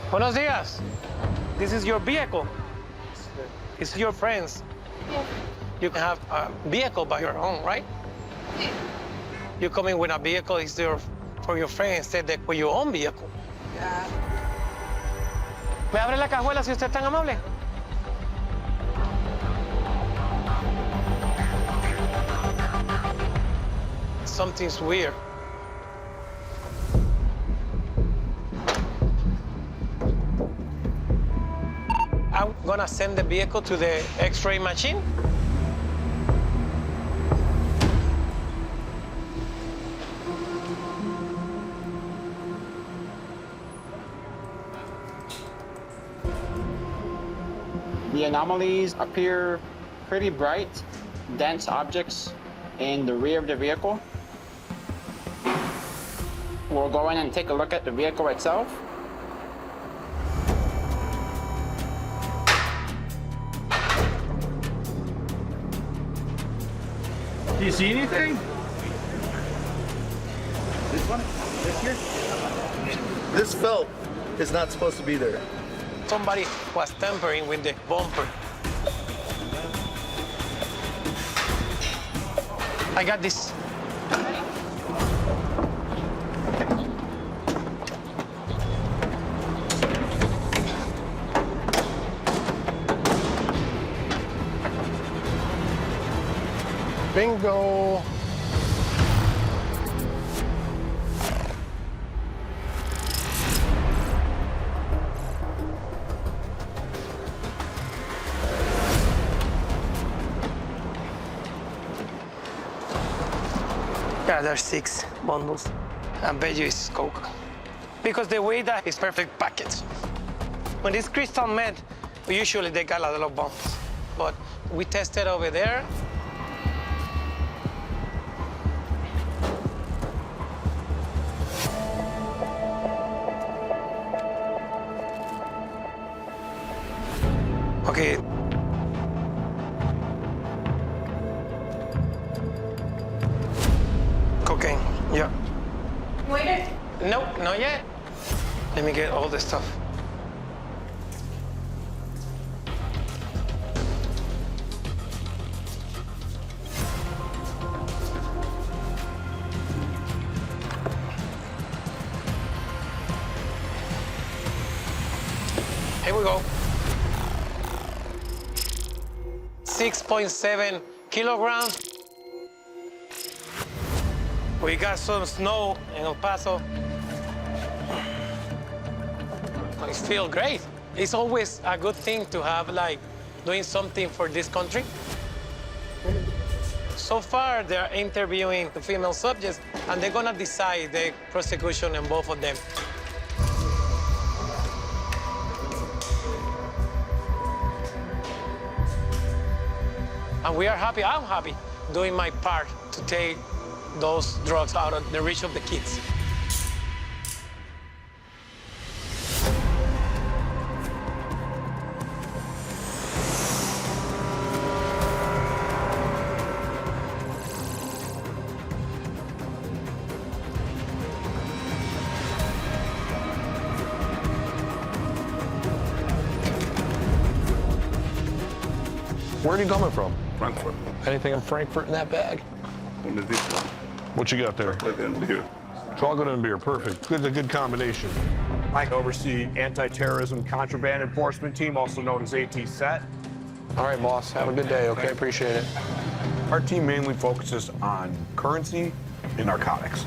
Buenos dias. This is your vehicle. It's your friends. Yes. You can have a vehicle by your own, right? Sí. You come in with a vehicle, it's your, for your friend instead de with your own vehicle. Ya. ¿Me abre la cajuela si usted es tan amable? Something's weird. I'm gonna send the vehicle to the X-ray machine. The anomalies appear pretty bright, dense objects in the rear of the vehicle. We'll go in and take a look at the vehicle itself. Do you see anything? This one? This here? This felt is not supposed to be there. Somebody was tampering with the bumper. I got this. Bingo. Yeah, there's 6 bundles. I bet you it's coke. Because the way that is perfect package. When it's crystal meth, usually they got a lot of bumps. But we tested over there. Okay. Cocaine, yeah. Waiter. Nope, not yet. Let me get all the stuff. Here we go. 6.7 kilograms. We got some snow in El Paso. It feels great. It's always a good thing to have, like, doing something for this country. So far, they're interviewing the female subjects, and they're gonna decide the prosecution in both of them. And we are happy, I'm happy, doing my part to take those drugs out of the reach of the kids. Where are you coming from? Frankfurt. Anything in Frankfurt in that bag? Only this one. What you got there? Like in here. Chocolate and beer, perfect. Good, a good combination. I oversee anti-terrorism contraband enforcement team, also known as AT-SET. All right, boss. Have a good day, okay? Appreciate it. Our team mainly focuses on currency and narcotics.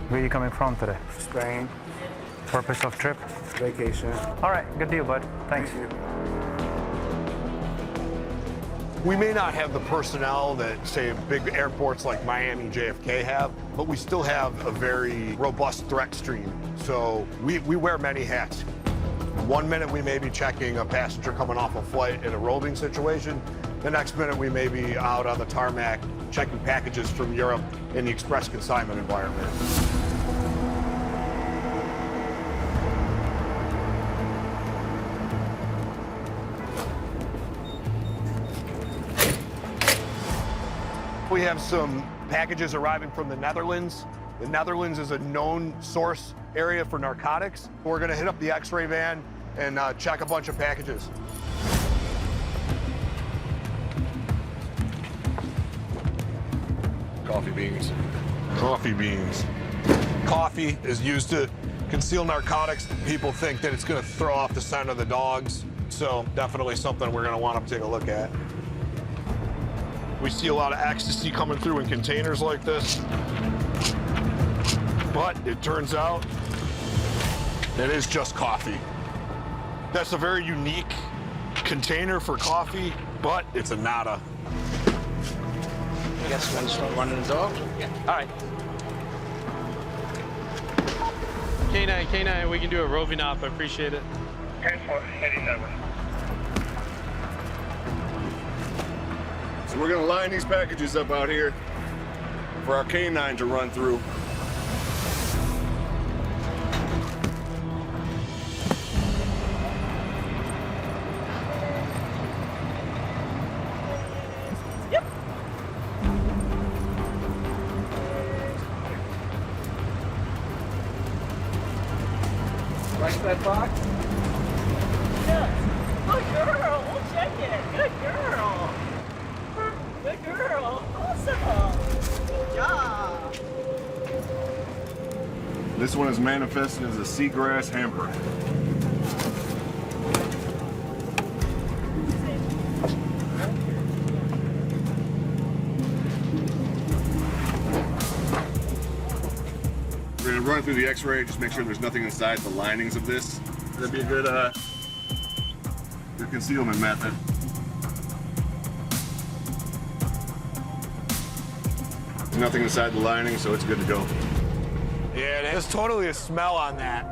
Where are you coming from today? Spain, Purpose of trip? vacation. All right, good deal, bud. Thanks. We may not have the personnel that, say, big airports like Miami, JFK have, but we still have a very robust threat stream. So we wear many hats. One minute we may be checking a passenger coming off a flight in a roving situation. The next minute we may be out on the tarmac checking packages from Europe in the express consignment environment. We have some packages arriving from the Netherlands. The Netherlands is a known source area for narcotics. We're gonna hit up the X-ray van and check a bunch of packages. Coffee beans. Coffee beans. Coffee is used to conceal narcotics. People think that it's going to throw off the scent of the dogs. So definitely something we're going to want to take a look at. We see a lot of ecstasy coming through in containers like this. But it turns out it is just coffee. That's a very unique container for coffee, but it's a nada. I guess when you start running the dog. Yeah. All right. K9, we can do a roving op. I appreciate it. 10-4, so we're gonna line these packages up out here for our K9 to run through. Like that box? Yeah. Good girl. We'll check it. Good girl. Good girl. Awesome. Good job. This one is manifested as a seagrass hamper. We're gonna run through the X-ray, just make sure there's nothing inside the linings of this. That'd be a good concealment method. Nothing inside the lining, so it's good to go. Yeah, there's totally a smell on that.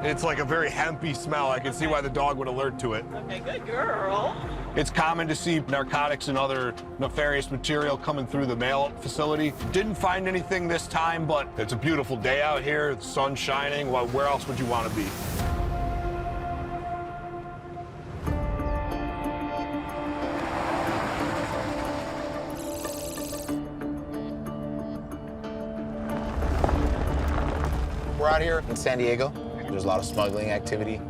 It's like a very hempy smell. I can see why the dog would alert to it. Okay, good girl. It's common to see narcotics and other nefarious material coming through the mail facility. Didn't find anything this time, but it's a beautiful day out here. The sun's shining. Well, where else would you want to be? We're out here in San Diego. There's a lot of smuggling activity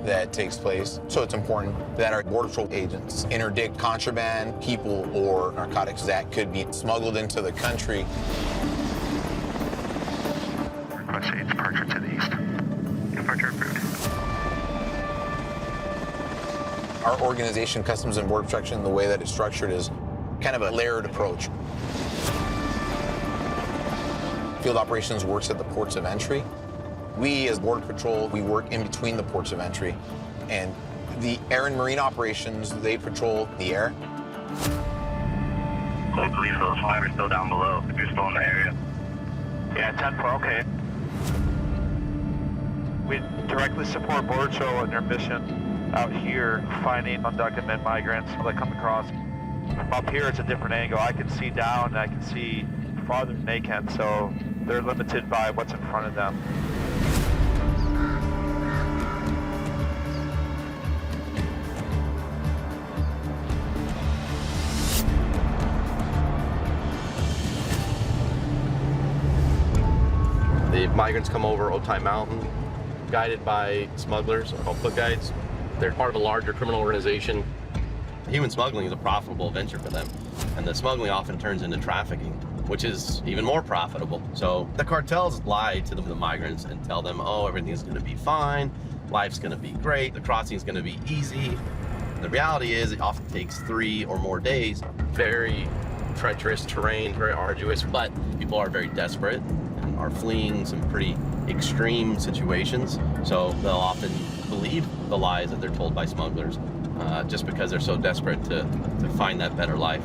that takes place. So it's important that our Border Patrol agents interdict contraband, people, or narcotics that could be smuggled into the country. Let's say departure to the east. Departure approved. Our organization, Customs and Border Protection, the way that it's structured is kind of a layered approach. Field operations works at the ports of entry. We, as Border Patrol, we work in between the ports of entry. And the air and marine operations, they patrol the air. I believe those 5 are still down below, if you're still in the area. Yeah, 10-4, okay. We directly support Border Patrol in their mission out here, finding undocumented migrants that come across. Up here, it's a different angle. I can see down, and I can see farther than they can, so they're limited by what's in front of them. The migrants come over Otay Mountain, guided by smugglers or foot guides. They're part of a larger criminal organization. Human smuggling is a profitable venture for them, and the smuggling often turns into trafficking, which is even more profitable. So the cartels lie to the migrants and tell them, oh, everything's gonna be fine, life's gonna be great, the crossing's gonna be easy. The reality is it often takes 3 or more days, very treacherous terrain, very arduous, but people are very desperate and are fleeing some pretty extreme situations. So they'll often believe the lies that they're told by smugglers just because they're so desperate to find that better life.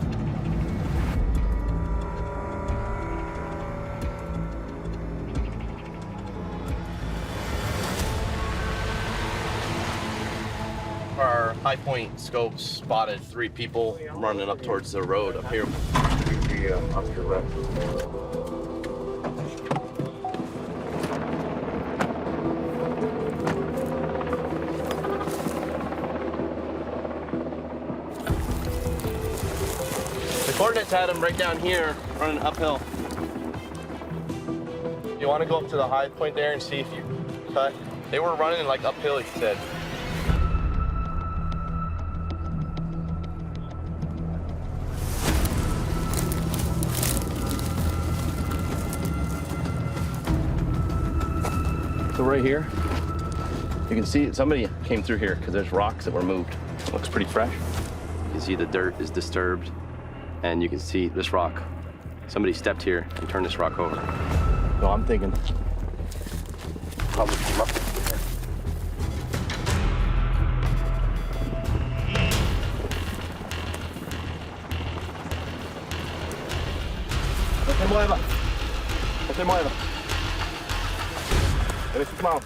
Our high point scopes spotted 3 people running up towards the road up here. Up to your left. Coordinates had him right down here, running uphill. You want to go up to the high point there and see if you cut? They were running like uphill, he said. So right here, you can see somebody came through here because there's rocks that were moved. It looks pretty fresh. You can see the dirt is disturbed, and you can see this rock. Somebody stepped here and turned this rock over. So I'm thinking probably came up here. No se mueva. No se mueva. Eres tu mano.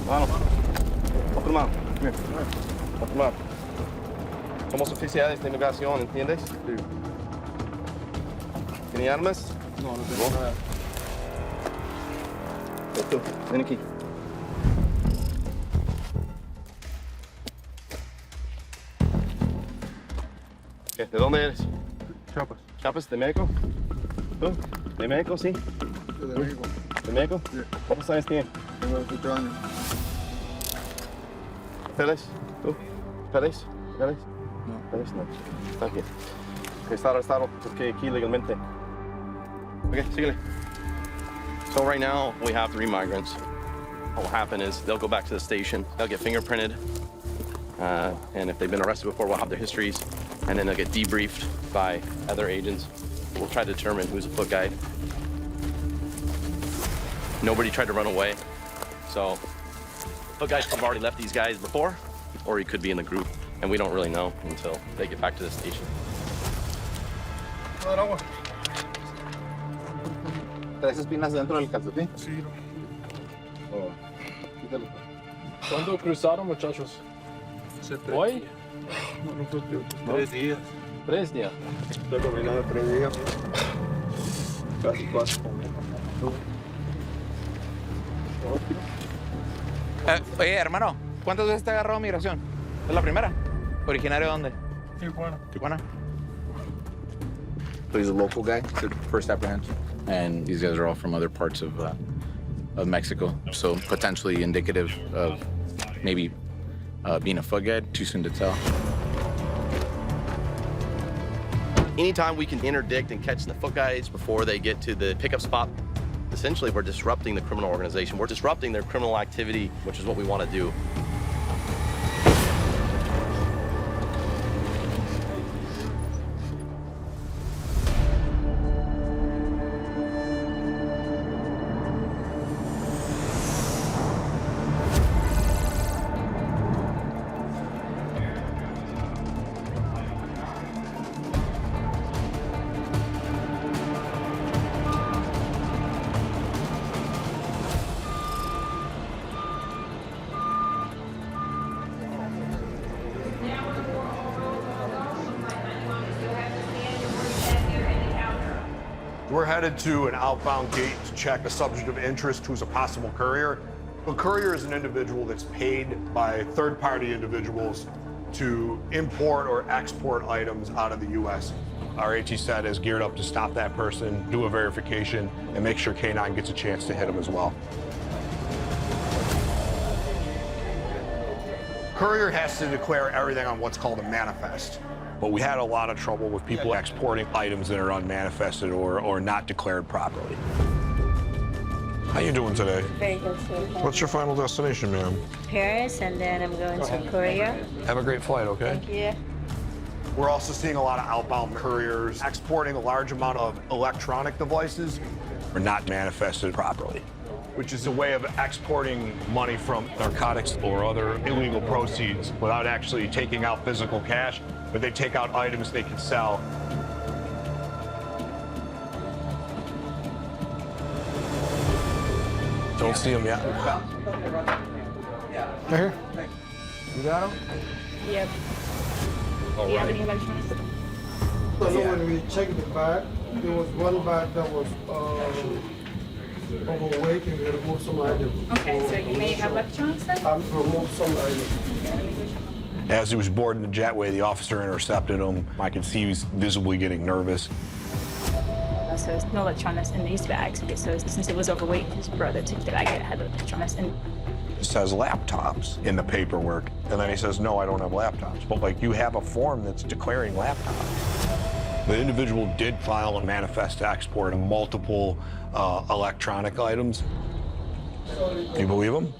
Mano. Otra mano. Bien. Otra mano. Somos oficiales de inmigración, ¿entiendes? Sí. ¿Tiene armas? No, no tengo nada. Esto, ven aquí. ¿De dónde eres? Chiapas. ¿Chiapas? ¿De México? ¿Tú? ¿De México, sí? De México. ¿De México? Sí. ¿Cuántos años tienes? Tengo 18 años. ¿Peles? ¿Tú? ¿Peles? ¿Peles? No. ¿Peles? No. Está bien. Está arrestado porque aquí legalmente. Okay, síguele. So right now, we have 3 migrants. What will happen is they'll go back to the station, they'll get fingerprinted, and if they've been arrested before, we'll have their histories, and then they'll get debriefed by other agents. We'll try to determine who's a foot guide. Nobody tried to run away, so foot guides could have already left these guys before, or he could be in the group, and we don't really know until they get back to the station. ¿Traes espinas dentro del calcetín? Sí. Oh, quítalo. ¿Cuándo cruzaron, muchachos? ¿Hoy? No, no creo que... 3 días. 3 días. Estoy caminando 3 días. Casi 4. Oye, hermano, ¿cuántas veces te ha agarrado migración? ¿Es la primera? ¿Originario de dónde? Tijuana. Tijuana. So he's a local guy, first apprehension, and these guys are all from other parts of Mexico. So potentially indicative of maybe being a foot guide. Too soon to tell. Anytime we can interdict and catch the foot guides before they get to the pickup spot, essentially we're disrupting the criminal organization. We're disrupting their criminal activity, which is what we want to do. We're headed to an outbound gate to check a subject of interest who's a possible courier. A courier is an individual that's paid by third-party individuals to import or export items out of the U.S. Our AT set is geared up to stop that person, do a verification, and make sure K9 gets a chance to hit him as well. Courier has to declare everything on what's called a manifest. But we had a lot of trouble with people exporting items that are unmanifested or not declared properly. How you doing today? Very good, sir. What's your final destination, ma'am? Paris, and then I'm going to Korea. Have a great flight, okay? Thank you. We're also seeing a lot of outbound couriers exporting a large amount of electronic devices or not manifested properly, which is a way of exporting money from narcotics or other illegal proceeds without actually taking out physical cash, but they take out items they can sell. Don't see them yet. Right here. You got them? Yep. All Do you have right. any electronics? So when we checked the bag, there was one bag that was overweight and remove some items. Okay, so you may have electronics then? Remove some items. As he was boarding the jetway, the officer intercepted him. I could see he was visibly getting nervous. So there's no electronics in these bags. Okay, so since it was overweight, his brother took the bag that had the electronics in. It says laptops in the paperwork. And then he says, no, I don't have laptops. But like, you have a form that's declaring laptops. The individual did file a manifest to export multiple electronic items. Do you believe him?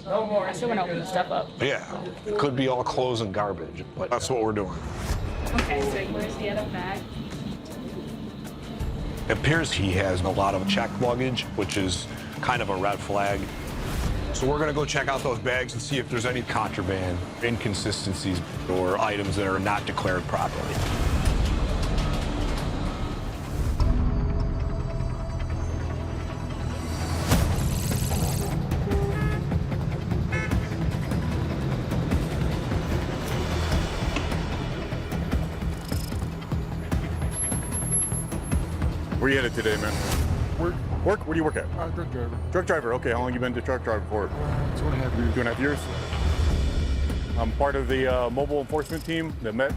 No more. I still want to open the stuff up. Yeah, it could be all clothes and garbage, but that's what we're doing. Okay, so where's the other bag? It appears he has a lot of checked luggage, which is kind of a red flag. So we're gonna go check out those bags and see if there's any contraband, inconsistencies, or items that are not declared properly. Where you headed today, man? Work? Where do you work at? Truck driver. Truck driver. Okay, how long you been the truck driver for? 2.5 years. 2.5 years. I'm part of the mobile enforcement team, the MET,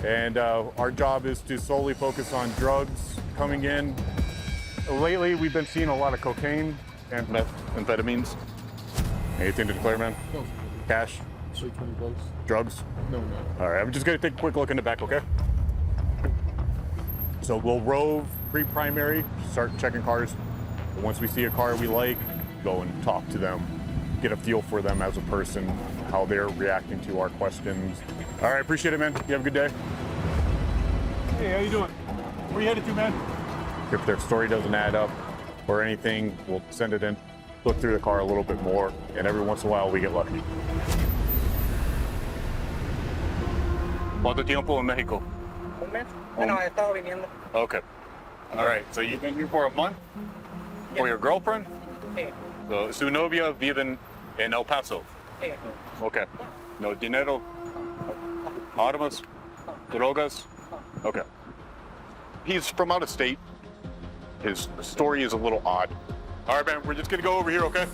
and our job is to solely focus on drugs coming in. Lately, we've been seeing a lot of cocaine and methamphetamines. Anything to declare, man? No. Cash? Straight 20 bucks. Drugs? No, no. All right, I'm just gonna take a quick look in the back, okay? So we'll rove pre-primary, start checking cars. And once we see a car we like, go and talk to them, get a feel for them as a person, how they're reacting to our questions. All right, appreciate it, man. You have a good day. Hey, how you doing? Where you headed to, man? If their story doesn't add up or anything, we'll send it in, look through the car a little bit more, and every once in a while we get lucky. ¿Cuánto tiempo en México? Un mes. Bueno, he estado viviendo. Okay. All right. So you've been here for a month? Yeah. For your girlfriend? Sí. So, su novia vive en El Paso? Sí. Okay. No dinero? Armas? Drogas? Okay. He's from out of state. His story is a little odd. All right, man. We're just going to go over here, okay?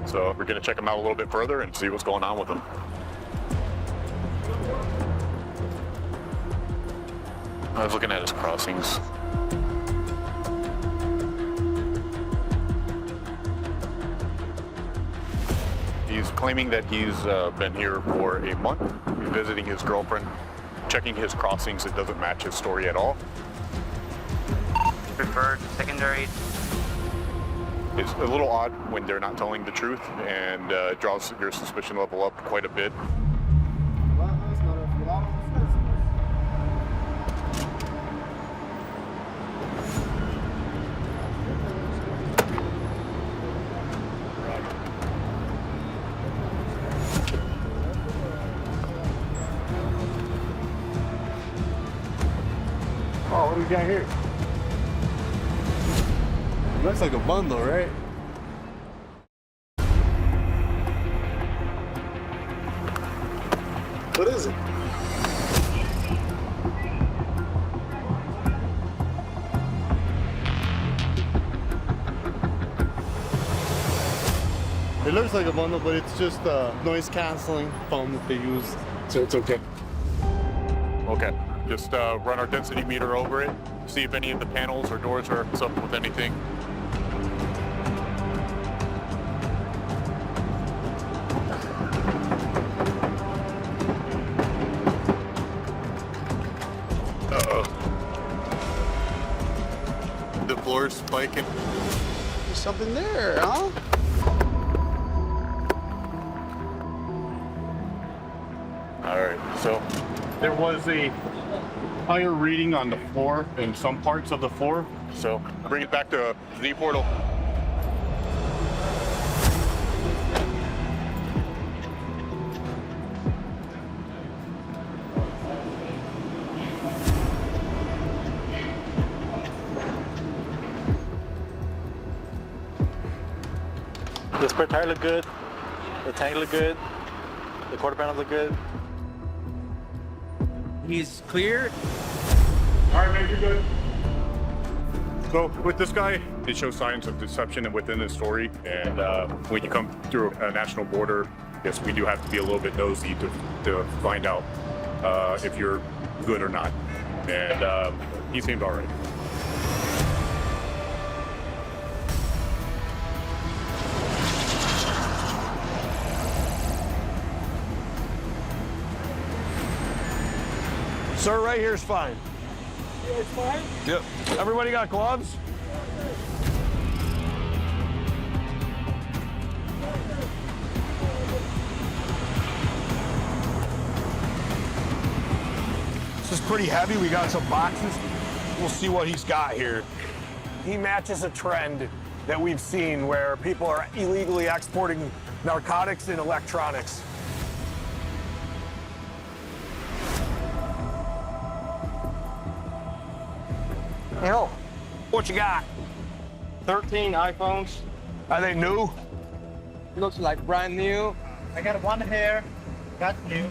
So we're going to check him out a little bit further and see what's going on with him. I was looking at his crossings. He's claiming that he's been here for a month, visiting his girlfriend, checking his crossings. It doesn't match his story at all. Preferred secondary. It's a little odd when they're not telling the truth, and it draws your suspicion level up quite a bit. Oh, what do we got here? It looks like a bundle, right? What is it? It looks like a bundle, but it's just a noise canceling foam that they use, so it's okay. Okay. Just run our density meter over it, see if any of the panels or doors are up with anything. Uh-oh. The floor's spiking. There's something there, huh? All right, so there was a higher reading on the floor in some parts of the floor, so bring it back to Z portal. The spare tire look good, the tank look good, the quarter panel look good. He's clear. All right, man, you're good. So with this guy, it shows signs of deception within his story. And when you come through a national border, yes, we do have to be a little bit nosy to find out if you're good or not. And he seemed all right. Sir, right here's fine. Yeah, it's fine. Yep. Everybody got gloves? This is pretty heavy. We got some boxes. We'll see what he's got here. He matches a trend that we've seen where people are illegally exporting narcotics and electronics. Help. What you got? 13 iPhones. Are they new? Looks like brand new. I got one here. Got new.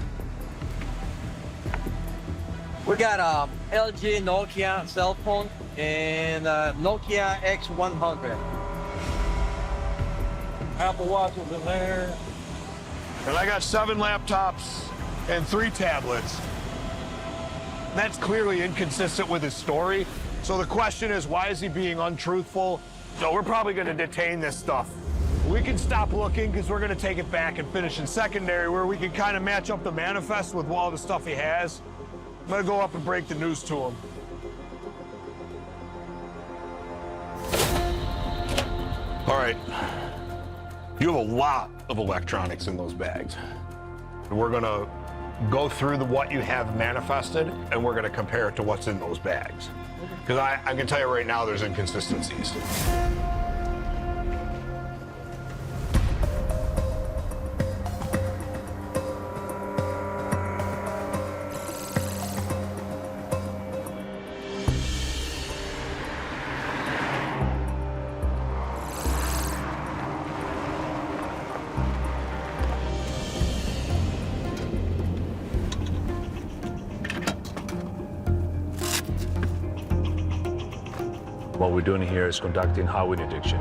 We got a LG Nokia cell phone and Nokia X100. Apple Watch was in there. And I got 7 laptops and 3 tablets. That's clearly inconsistent with his story. So the question is, why is he being untruthful? So we're probably going to detain this stuff. We can stop looking because we're going to take it back and finish in secondary where we can kind of match up the manifest with all the stuff he has. I'm going to go up and break the news to him. All right. You have a lot of electronics in those bags. We're going to go through what you have manifested, and we're going to compare it to what's in those bags. Because I can tell you right now there's inconsistencies. What we're doing here is conducting highway interdiction.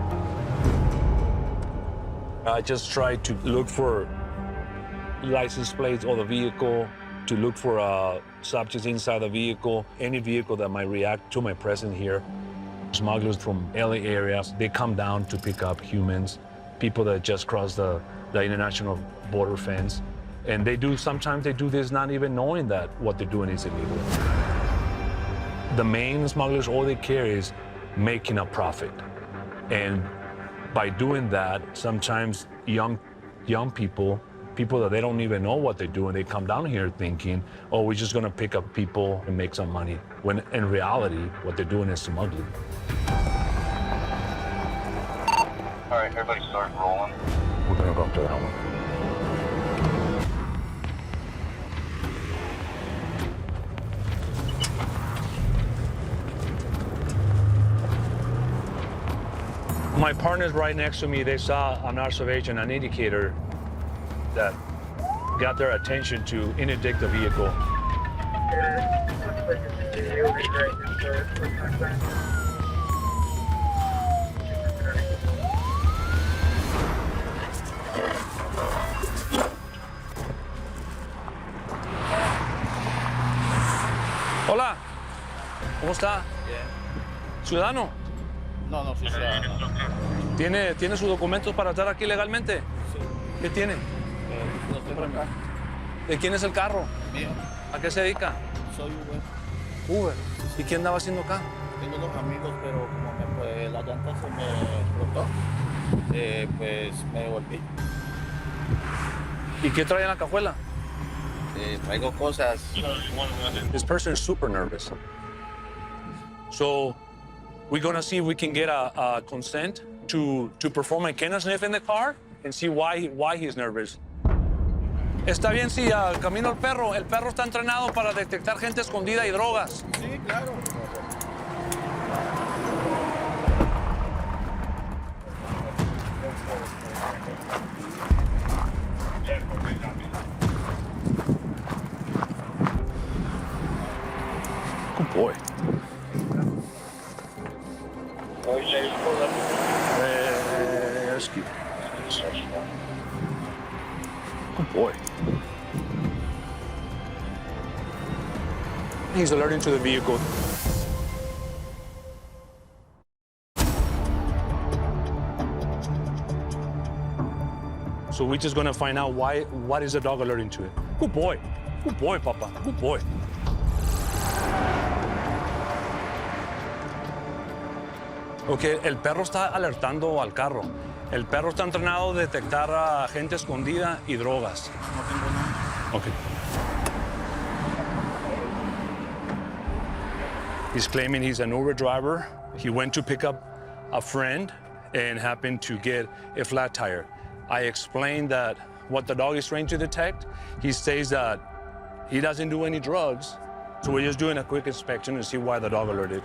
I just try to look for license plates of the vehicle, to look for subjects inside the vehicle, any vehicle that might react to my presence here. Smugglers from LA areas, they come down to pick up humans, people that just crossed the international border fence. And sometimes they do this not even knowing that what they're doing is illegal. The main smugglers, all they care is making a profit. And by doing that, sometimes young people that they don't even know what they're doing, they come down here thinking, oh, we're just gonna pick up people and make some money. When in reality, what they're doing is smuggling. All right, everybody start rolling. We're gonna go up to the helmet. My partners right next to me, they saw an observation, an indicator that got their attention to interdict the vehicle. Hola, ¿cómo está? ¿Ciudadano? No, oficial. ¿Tiene sus documentos para estar aquí legalmente? Sí. ¿Qué tiene? Los tengo acá. ¿De quién es el carro? Mío. ¿A qué se dedica? Soy Uber. Uber. ¿Y qué andaba haciendo acá? Tengo 2 amigos, pero como la llanta se me explotó, pues me devolví. ¿Y qué trae en la cajuela? Traigo cosas. This person is super nervous. So we're gonna see if we can get a consent to perform a kennel sniff in the car and see why he's nervous. Está bien si camino el perro está entrenado para detectar gente escondida y drogas. Sí, claro. Good boy. rescue. Good boy. He's alerting to the vehicle. So we're just gonna find out what is the dog alerting to it. Good boy, Papa, good boy. Ok, el perro está alertando al carro. El perro está entrenado a detectar a gente escondida y drogas. Ok. He's claiming he's an Uber driver. He went to pick up a friend and happened to get a flat tire. I explained that what the dog is trained to detect. He says that he doesn't do any drugs, so we're just doing a quick inspection to see why the dog alerted.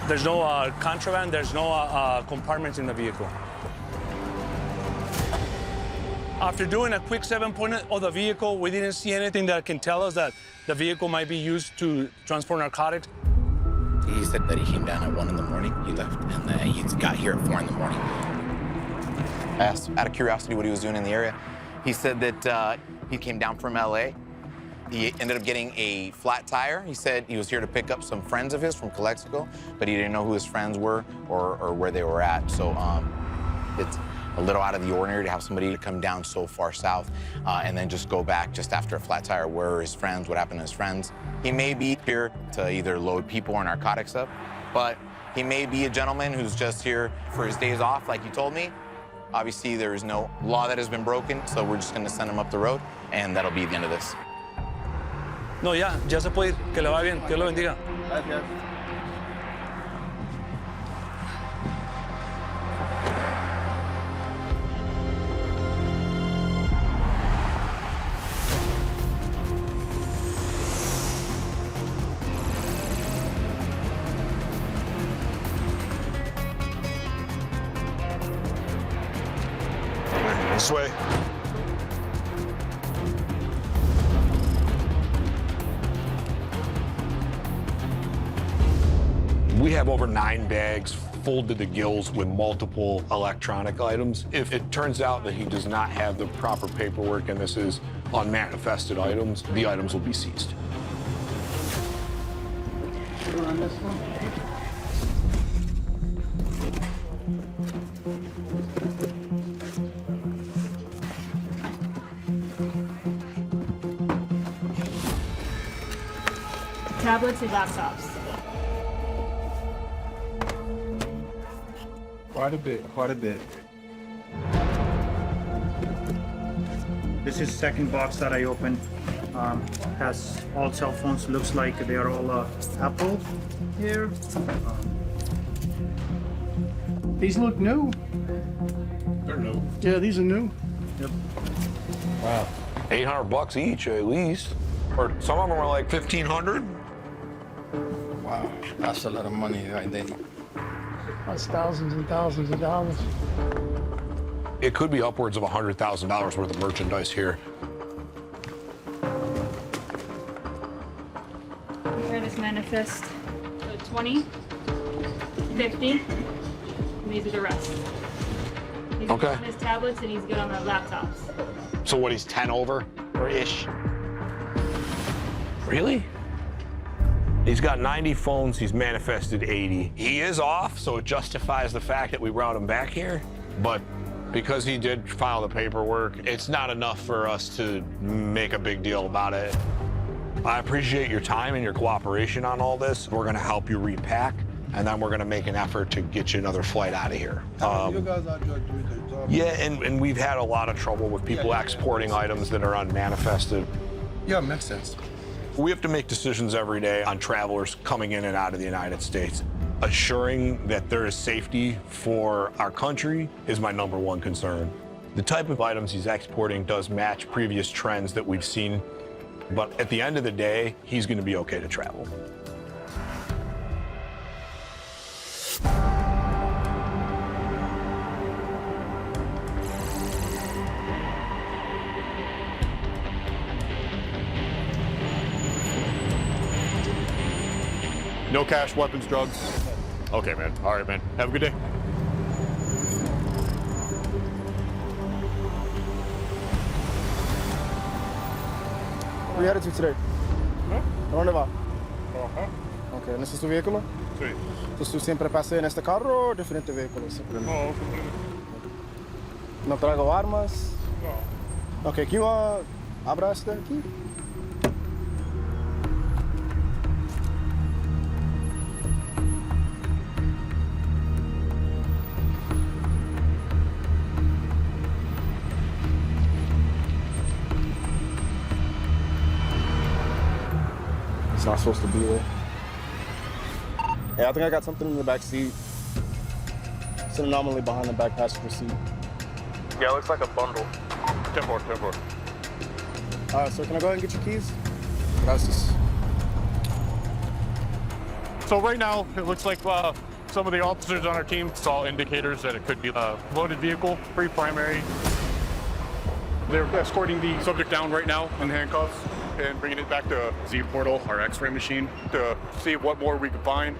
There's no contraband, there's no compartments in the vehicle. After doing a quick 7-point of the vehicle, we didn't see anything that can tell us that the vehicle might be used to transport narcotics. He said that he came down at 1 in the morning. He left, and then he got here at 4 in the morning. I asked, out of curiosity, what he was doing in the area. He said that he came down from LA. He ended up getting a flat tire. He said he was here to pick up some friends of his from Calexico, but he didn't know who his friends were or where they were at. So it's a little out of the ordinary to have somebody come down so far south and then just go back just after a flat tire. Where are his friends? What happened to his friends? He may be here to either load people or narcotics up, but he may be a gentleman who's just here for his days off, like you told me. Obviously, there is no law that has been broken, so we're just going to send him up the road, and that'll be the end of this. No, ya se puede ir. Que le va bien. Que Dios lo bendiga. Gracias. This way. We have over 9 bags full to the gills with multiple electronic items. If it turns out that he does not have the proper paperwork and this is unmanifested items, the items will be seized. On this one? Tablets and laptops. Quite a bit. This is second box that I opened. Has all cell phones. Looks like they are all Apple here. These look new. They're new. Yeah, these are new. Yep. Wow. $800 each at least. Or some of them are like $1,500. Wow, that's a lot of money right there. That's thousands and thousands of dollars. It could be upwards of $100,000 worth of merchandise here. Here this manifest. So 20, 50, and these are the rest. He's Okay. good on his tablets and he's good on the laptops. So what, he's 10 over or ish? Really? He's got 90 phones, he's manifested 80. He is off, so it justifies the fact that we brought him back here. But because he did file the paperwork, it's not enough for us to make a big deal about it. I appreciate your time and your cooperation on all this. We're gonna help you repack, and then we're gonna make an effort to get you another flight out of here. You guys are doing a good job. Yeah, and we've had a lot of trouble with people exporting items that are unmanifested. Yeah, makes sense. We have to make decisions every day on travelers coming in and out of the United States. Assuring that there is safety for our country is my #1 concern. The type of items he's exporting does match previous trends that we've seen, but at the end of the day, he's going to be okay to travel. No cash, weapons, drugs. Okay, man. All right, man. Have a good day. Where are you headed to today? ¿A dónde va? Ok, ¿en este es tu vehículo? Sí. Entonces tú siempre pasas en este carro o diferentes vehículos? No, ¿No traigo armas? no. Ok, ¿quién abra este aquí? It's not supposed to be there. Hey, I think I got something in the back seat. It's an anomaly behind the back passenger seat. Yeah, it looks like a bundle. Tempo. So can I go ahead and get your keys? Gracias. So right now, it looks like some of the officers on our team saw indicators that it could be a loaded vehicle, pre-primary. They're escorting the subject down right now in handcuffs and bringing it back to Z Portal, our X-ray machine, to see what more we can find.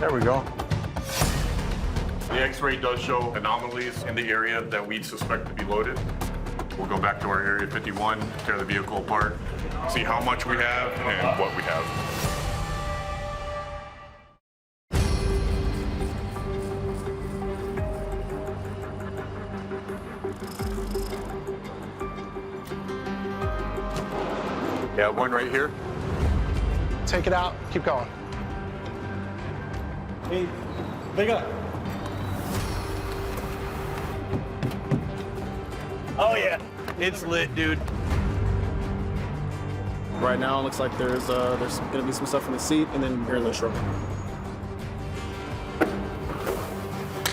There we go. The X-ray does show anomalies in the area that we suspect to be loaded. We'll go back to our Area 51, tear the vehicle apart, see how much we have and what we have. Yeah, one right here. Take it out, keep going. Hey, Vega. Oh yeah, it's lit, dude. Right now, it looks like there's gonna be some stuff in the seat and then here in the truck.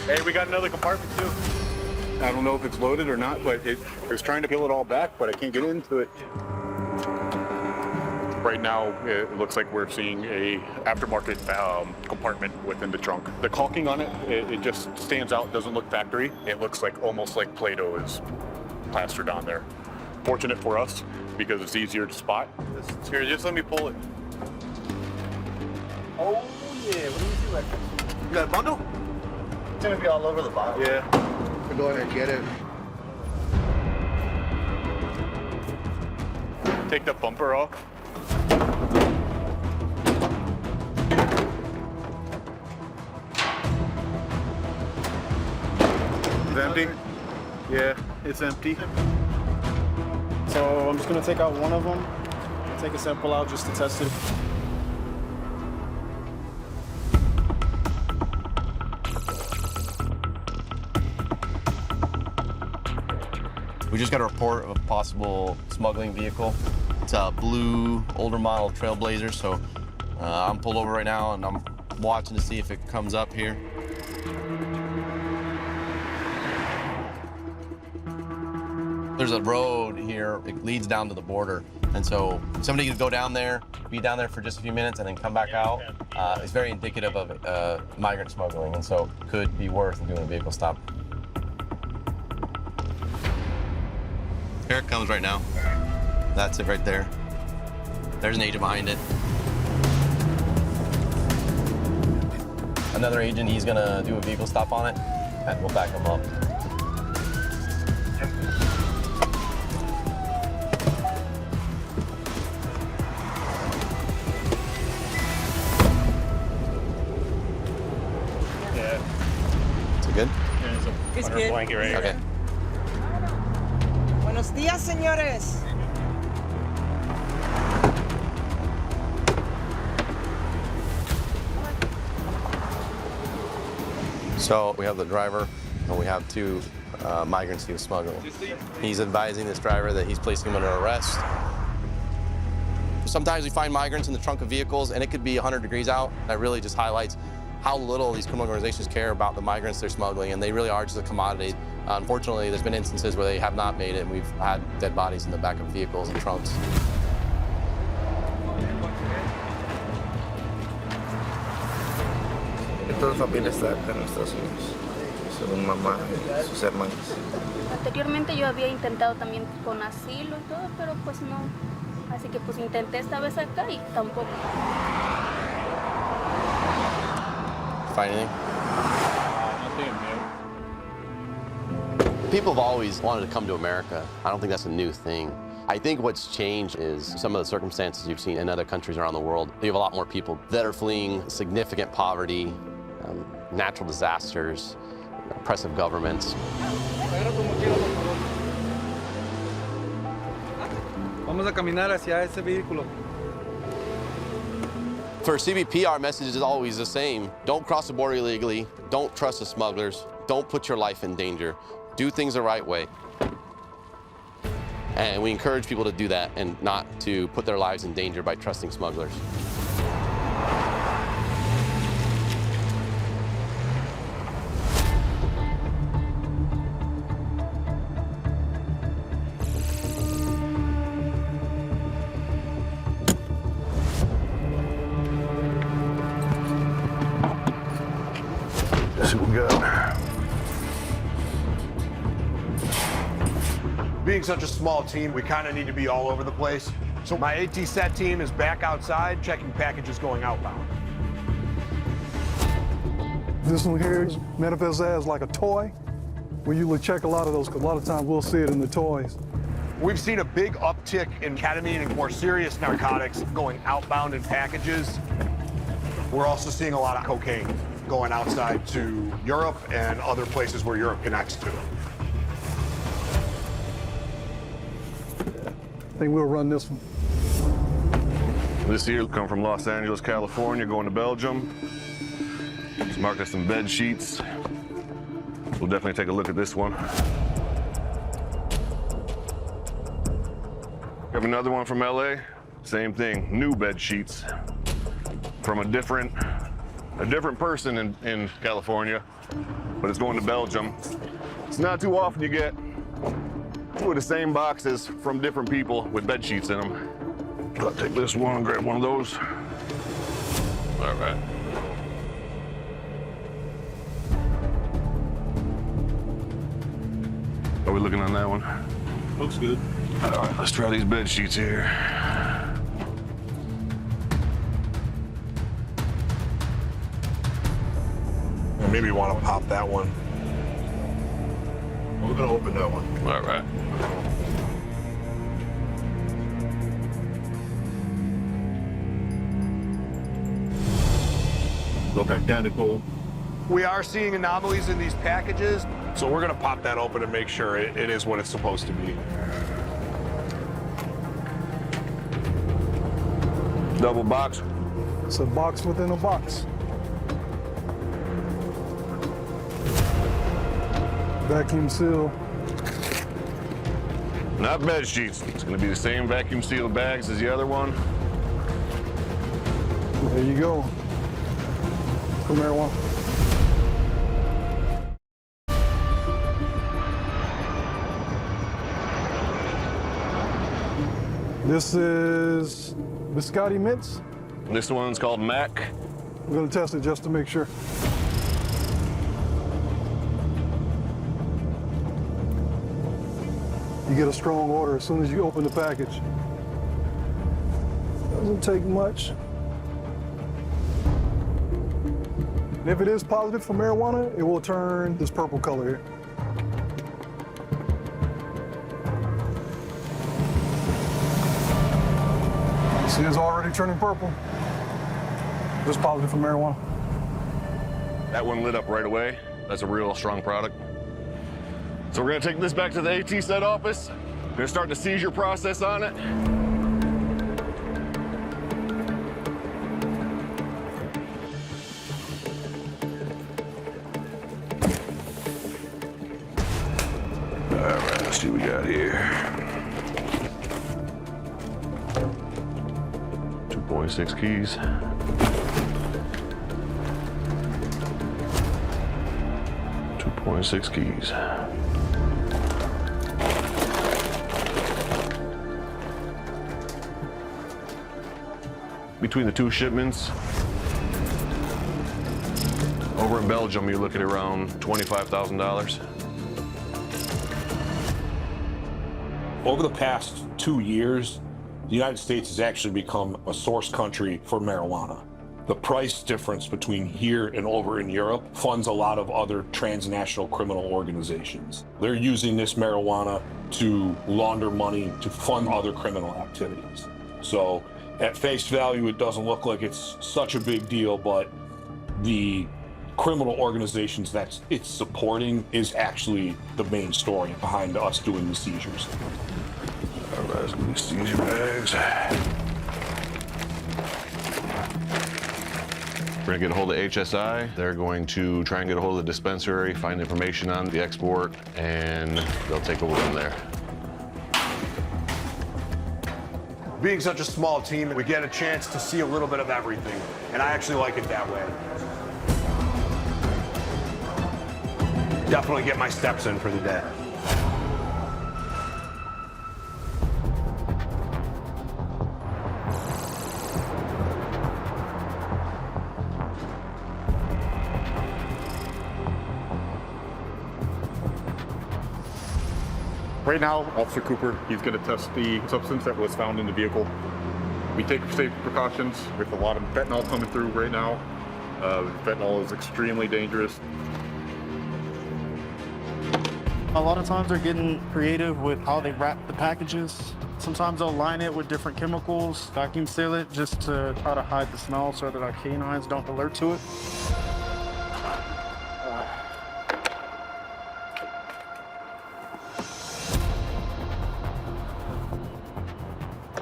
Hey, we got another compartment too. I don't know if it's loaded or not, but I was trying to peel it all back, but I can't get into it. Right now, it looks like we're seeing a aftermarket compartment within the trunk. The caulking on it, it just stands out, doesn't look factory. It looks like almost like Play-Doh is plastered on there. Fortunate for us, because it's easier to spot. Here, just let me pull it. Oh yeah, what do you do like this? You got a bundle? It's gonna be all over the bottom. Yeah. So go ahead and get it. Take the bumper off. It's empty? Yeah, it's empty. So I'm just gonna take out one of them, take a sample out just to test it. We just got a report of a possible smuggling vehicle. It's a blue, older model Trailblazer, so I'm pulled over right now and I'm watching to see if it comes up here. There's a road here, it leads down to the border. And so somebody could go down there, be down there for just a few minutes and then come back out. It's very indicative of migrant smuggling, and so could be worth doing a vehicle stop. Here it comes right now. That's it right there. There's an agent behind it. Another agent, he's gonna do a vehicle stop on it, and we'll back him up. Is it good? It's good. Blanket right here. Okay. Buenos días, señores. So we have the driver, and we have two migrants he was smuggling. He's advising this driver that he's placing him under arrest. Sometimes we find migrants in the trunk of vehicles, and it could be 100 degrees out. That really just highlights how little these criminal organizations care about the migrants they're smuggling, and they really are just a commodity. Unfortunately, there's been instances where they have not made it, and we've had dead bodies in the back of vehicles and trunks. toda la familia está acá en Estados Unidos, según mamá y sus hermanos. Anteriormente yo había intentado también con asilo y todo, pero pues no. Así que pues intenté esta vez acá y tampoco. Find anything? People have always wanted to come to America. I don't think that's a new thing. I think what's changed is some of the circumstances you've seen in other countries around the world. You have a lot more people that are fleeing significant poverty, natural disasters, oppressive governments. Vamos a caminar hacia ese vehículo. For CBP, our message is always the same. Don't cross the border illegally. Don't trust the smugglers. Don't put your life in danger. Do things the right way. And we encourage people to do that and not to put their lives in danger by trusting smugglers. Let's see what we got. Being such a small team, we kind of need to be all over the place. So my AT set team is back outside checking packages going outbound. This one here manifests as like a toy. We usually check a lot of those because a lot of times we'll see it in the toys. We've seen a big uptick in ketamine and more serious narcotics going outbound in packages. We're also seeing a lot of cocaine going outside to Europe and other places where Europe connects to. I think we'll run this one. This here come from Los Angeles, California, going to Belgium. It's marked as some bed sheets. We'll definitely take a look at this one. We have another one from LA. Same thing, new bed sheets from a different person in California, but it's going to Belgium. It's not too often you get two of the same boxes from different people with bed sheets in them. I'll take this one and grab one of those. All right. Are we looking on that one? Looks good. All right, let's try these bed sheets here. Maybe you want to pop that one. We're gonna open that one. All right. Look identical. We are seeing anomalies in these packages, so we're gonna pop that open and make sure it is what it's supposed to be. Double box. It's a box within a box. Vacuum seal. Not bed sheets. It's going to be the same vacuum sealed bags as the other one. There you go. For marijuana. This is Biscotti Mints. This one's called Mac. We're going to test it just to make sure. You get a strong odor as soon as you open the package. Doesn't take much. And if it is positive for marijuana, it will turn this purple color here. See, it's already turning purple. It's positive for marijuana. That one lit up right away. That's a real strong product. So we're gonna take this back to the AT set office. We're gonna start the seizure process on it. All right, let's see what we got here. 2.6 keys. .6 keys. Between the two shipments, Over in Belgium, you're looking at around $25,000. Over the past 2 years, the United States has actually become a source country for marijuana. The price difference between here and over in Europe funds a lot of other transnational criminal organizations. They're using this marijuana to launder money to fund other criminal activities. So at face value, it doesn't look like it's such a big deal, but the criminal organizations that it's supporting is actually the main story behind us doing the seizures. All right, let's get these seizure bags. We're gonna get a hold of HSI. They're going to try and get a hold of the dispensary, find information on the export, and they'll take over from there. Being such a small team, we get a chance to see a little bit of everything, and I actually like it that way. Definitely get my steps in for the day. Right now, Officer Cooper, he's going to test the substance that was found in the vehicle. We take safe precautions with a lot of fentanyl coming through right now. Fentanyl is extremely dangerous. A lot of times they're getting creative with how they wrap the packages. Sometimes they'll line it with different chemicals, vacuum seal it just to try to hide the smell so that our canines don't alert to it.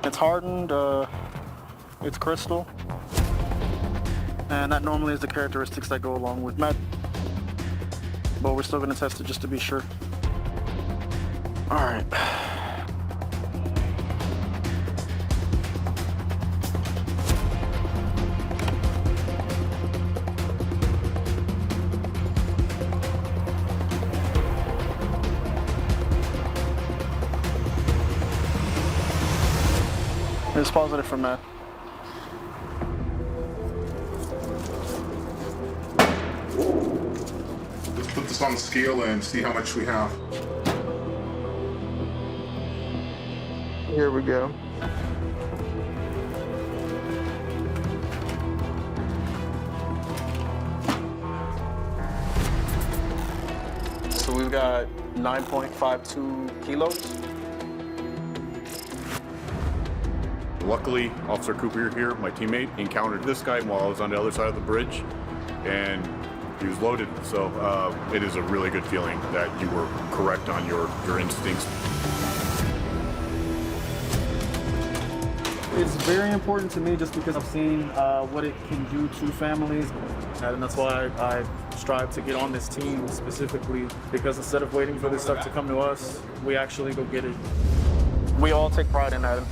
It's hardened, it's crystal, and that normally is the characteristics that go along with meth. But we're still going to test it just to be sure. All right. It's positive for meth. Let's put this on the scale and see how much we have. Here we go. So we've got 9.52 kilos. Luckily, Officer Cooper here, my teammate, encountered this guy while I was on the other side of the bridge, and he was loaded. So it is a really good feeling that you were correct on your instincts. It's very important to me just because I've seen what it can do to families. And that's why I strive to get on this team specifically, because instead of waiting for this stuff to come to us, we actually go get it. We all take pride in that.